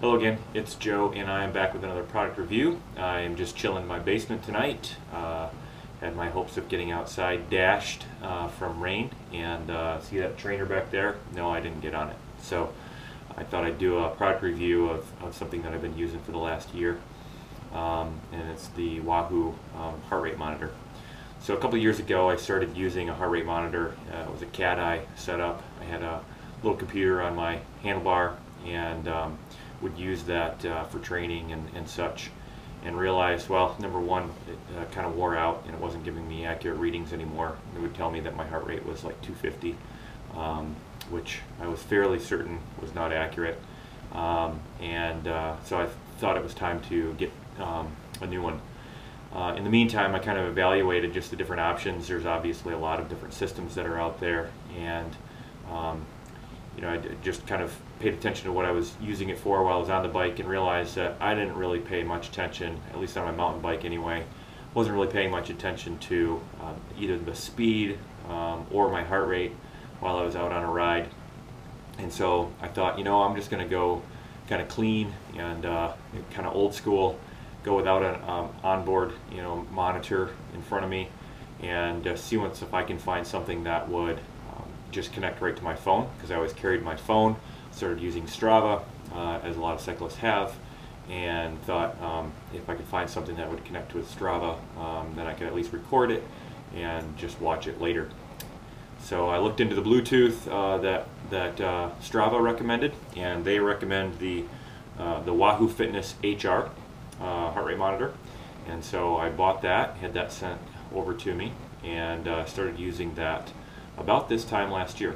Hello again, it's Joe and I am back with another product review. I am just chilling in my basement tonight. Had my hopes of getting outside dashed from rain, and see that trainer back there? No, I didn't get on it. So I thought I'd do a product review of something that I've been using for the last year, and it's the Wahoo heart rate monitor. So a couple of years ago I started using a heart rate monitor. It was a cat eye setup. I had a little computer on my handlebar and would use that for training and such, and realized, well, number one, it kind of wore out and it wasn't giving me accurate readings anymore. It would tell me that my heart rate was like 250, which I was fairly certain was not accurate, so I thought it was time to get a new one. In the meantime, I kind of evaluated just the different options. There's obviously a lot of different systems that are out there, and I just kind of paid attention to what I was using it for while I was on the bike, and realized that I didn't really pay much attention, at least on my mountain bike anyway. Wasn't really paying much attention to either the speed or my heart rate while I was out on a ride. And so I thought, I'm just going to go kind of clean and kind of old school, go without an onboard monitor in front of me, and see if I can find something that would just connect right to my phone, because I always carried my phone. Started using Strava, as a lot of cyclists have, and thought if I could find something that would connect with Strava, then I could at least record it and just watch it later. So I looked into the Bluetooth that Strava recommended, and they recommend the Wahoo Fitness HR heart rate monitor, and so I bought that, had that sent over to me, and started using that about this time last year.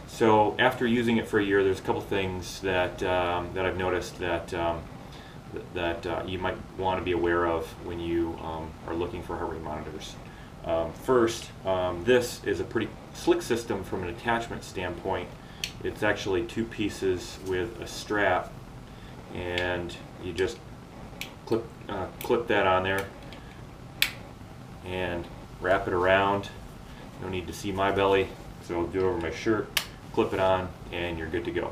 So after using it for a year, there's a couple things that I've noticed that you might want to be aware of when you are looking for heart rate monitors. First, this is a pretty slick system from an attachment standpoint. It's actually two pieces with a strap, and you just clip that on there and wrap it around. No need to see my belly, so I'll do it over my shirt, clip it on, and you're good to go.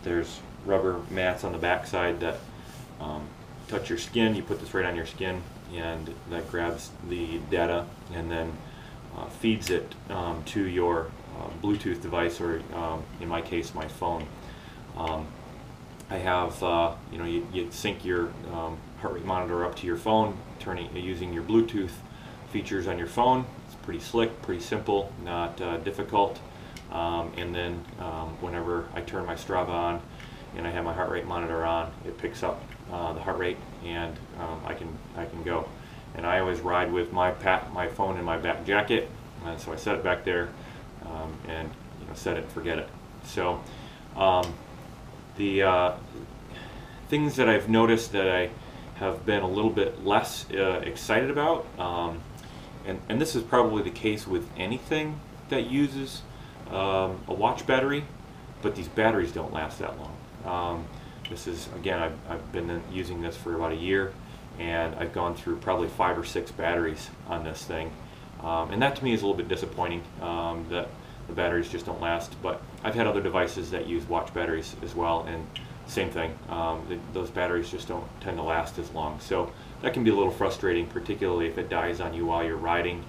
There's rubber mats on the back side that touch your skin. You put this right on your skin, and that grabs the data and then feeds it to your Bluetooth device, or in my case, my phone. I have, you sync your heart rate monitor up to your phone, using your Bluetooth features on your phone. It's pretty slick, pretty simple, not difficult. And then whenever I turn my Strava on and I have my heart rate monitor on, it picks up the heart rate, and I can go. And I always ride with my phone in my back jacket, and so I set it back there, and set it and forget it. So the things that I've noticed that I have been a little bit less excited about, and this is probably the case with anything that uses a watch battery, but these batteries don't last that long. This is, again, I've been using this for about a year, and I've gone through probably 5 or 6 batteries on this thing, and that to me is a little bit disappointing, that the batteries just don't last. But I've had other devices that use watch batteries as well, and same thing, those batteries just don't tend to last as long. So that can be a little frustrating, particularly if it dies on you while you're riding,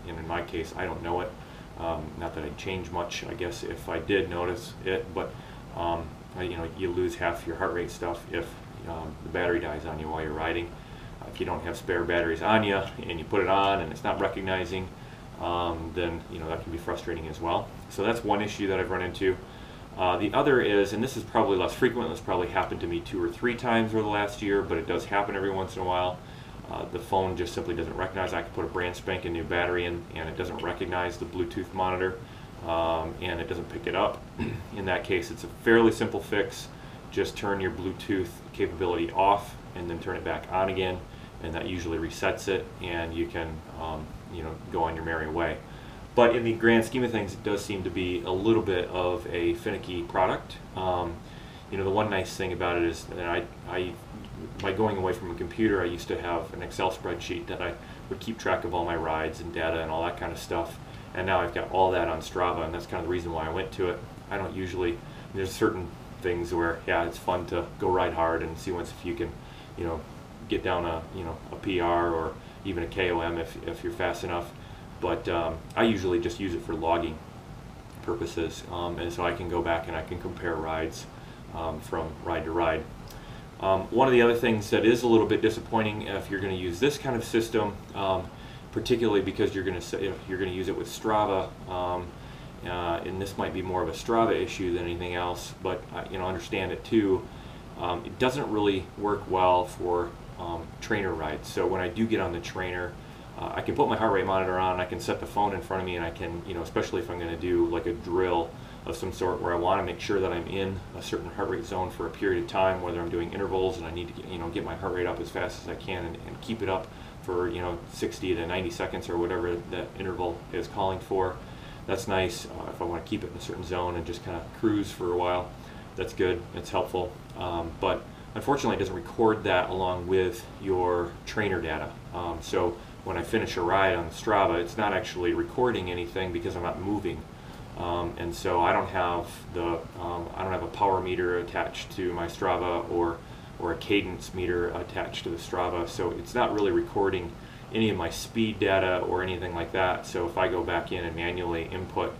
and in my case, I don't know it. Not that I'd change much, I guess, if I did notice it, but you lose half your heart rate stuff if the battery dies on you while you're riding. If you don't have spare batteries on you and you put it on and it's not recognizing, then that can be frustrating as well. So that's one issue that I've run into. The other is, and this is probably less frequent, this probably happened to me 2 or 3 times over the last year, but it does happen every once in a while. The phone just simply doesn't recognize. I can put a brand spanking new battery in, and it doesn't recognize the Bluetooth monitor, and it doesn't pick it up. In that case, it's a fairly simple fix. Just turn your Bluetooth capability off and then turn it back on again, and that usually resets it, and you can go on your merry way. But in the grand scheme of things, it does seem to be a little bit of a finicky product. The one nice thing about it is that by going away from a computer, I used to have an Excel spreadsheet that I would keep track of all my rides and data and all that kind of stuff. And now I've got all that on Strava, and that's kind of the reason why I went to it. I don't usually, there's certain things where, yeah, it's fun to go ride hard and see once if you can, get down a PR or even a KOM if you're fast enough. But I usually just use it for logging purposes, and so I can go back and I can compare rides from ride to ride. One of the other things that is a little bit disappointing if you're going to use this kind of system, particularly because you're going to use it with Strava, and this might be more of a Strava issue than anything else, but understand it too. It doesn't really work well for trainer rides. So when I do get on the trainer, I can put my heart rate monitor on, I can set the phone in front of me, and I can, especially if I'm going to do like a drill of some sort where I want to make sure that I'm in a certain heart rate zone for a period of time, whether I'm doing intervals and I need to get my heart rate up as fast as I can and keep it up for 60 to 90 seconds or whatever that interval is calling for. That's nice. If I want to keep it in a certain zone and just kind of cruise for a while, that's good, it's helpful. But unfortunately it doesn't record that along with your trainer data. So when I finish a ride on Strava, it's not actually recording anything because I'm not moving. And so I don't have a power meter attached to my Strava or a cadence meter attached to the Strava, so it's not really recording any of my speed data or anything like that. So if I go back in and manually input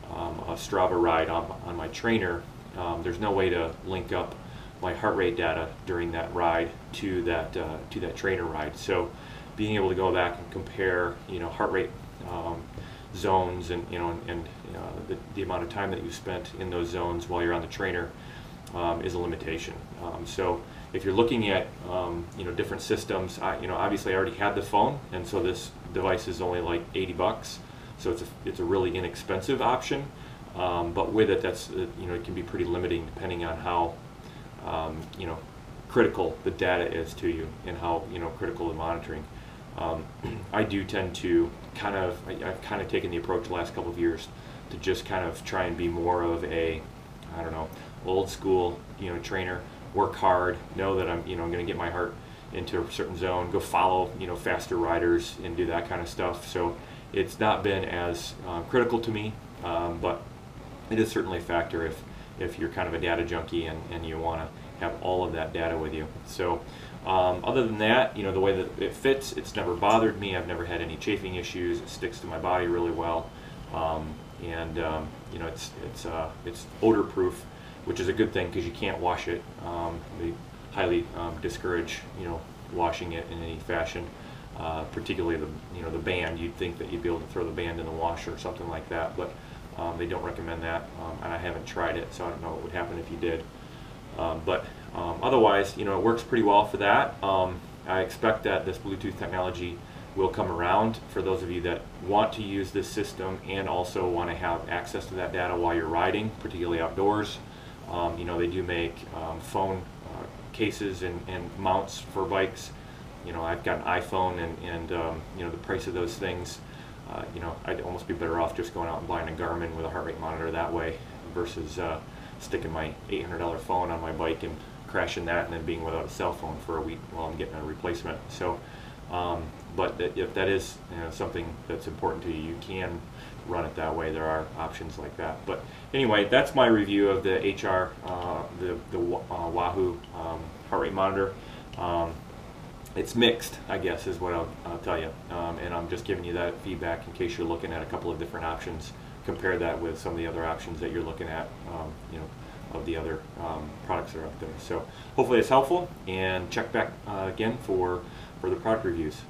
a Strava ride on my trainer, there's no way to link up my heart rate data during that ride to that trainer ride. So being able to go back and compare heart rate zones and the amount of time that you spent in those zones while you're on the trainer is a limitation. So if you're looking at different systems, obviously I already had the phone, and so this device is only like $80, so it's a really inexpensive option. But with it, it can be pretty limiting depending on how critical the data is to you and how critical the monitoring. I do tend to I've kind of taken the approach the last couple of years to just kind of try and be more of a, old school, trainer, work hard, know that I'm, going to get my heart into a certain zone, go follow, faster riders and do that kind of stuff. So it's not been as critical to me, but it is certainly a factor if you're kind of a data junkie and you want to have all of that data with you. So other than that, the way that it fits, it's never bothered me. I've never had any chafing issues. It sticks to my body really well, and it's odor proof, which is a good thing because you can't wash it. They highly discourage washing it in any fashion, particularly the band. You'd think that you'd be able to throw the band in the washer or something like that, but they don't recommend that, and I haven't tried it, so I don't know what would happen if you did. But otherwise, it works pretty well for that. I expect that this Bluetooth technology will come around for those of you that want to use this system and also want to have access to that data while you're riding, particularly outdoors. They do make phone cases and mounts for bikes. I've got an iPhone and the price of those things, I'd almost be better off just going out and buying a Garmin with a heart rate monitor that way versus sticking my $800 phone on my bike and crashing that and then being without a cell phone for a week while I'm getting a replacement. So, but if that is something that's important to you, you can run it that way. There are options like that. But anyway, that's my review of the HR, the Wahoo heart rate monitor. It's mixed, I guess, is what I'll tell you. And I'm just giving you that feedback in case you're looking at a couple of different options. Compare that with some of the other options that you're looking at, of the other products that are out there. So hopefully it's helpful, and check back again for further product reviews.